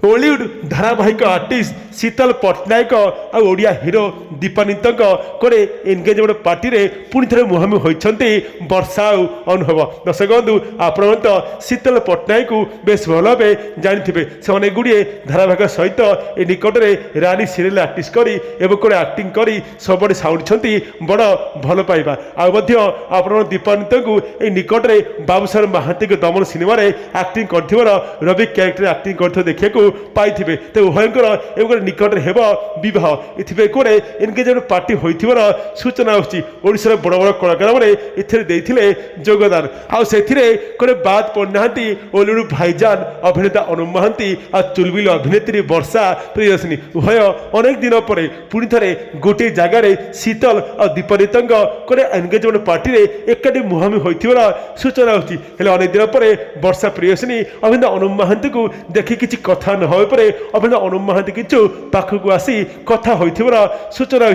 Hollywood धारावाहिक artist शीतल पट्टनायक आ ओडिया हिरो दीपानित कोड़े engagement party रे पुणी थे मुहांमुही होती वर्षा अनुभव। दर्शक बंधु आपण तो शीतल पट्टनायक को बेस भल भाव जानी से अनेक गुड़िए धारावाहिक सहित ए निकट में रानी सीरियल आर्टिस्ट करी कोड़े आक्टिंग करी सबुठ साउंडी बड़ भल पाइबा आपण दीपानित को निकट में बाबूसार महांती के दमन सिनेमा आक्टिंग कर रवि क्यारेक्टर आक्टिंग कर देखा पाइबे। तो उभयंकर एवं निकट हेब बह ये कोड़े एनगेजमेंट पार्टी होइथिबार सूचना आसार बड़ बड़ कलाकार मैंने योगदान आए बाद पड़ना ओलीवुड भाईजान अभिनेता अनुप महांती आ चुलबुल अभिनेत्री वर्षा प्रियदर्शिनी उभय अनेक दिन पर पुणी थे गोटे जगार शीतल और दीपानित कोड़े एनगेजमेंट पार्टी एकाठी मुहांमुही होइथिबार सूचना अनेक दिन पर वर्षा प्रियदर्शिनी अभिनेता अनुप महांती को देखी किसी कथा न हो अभिनेता अनुप महांती किंतु पाखक आसी कथा होइथिबार सूचना।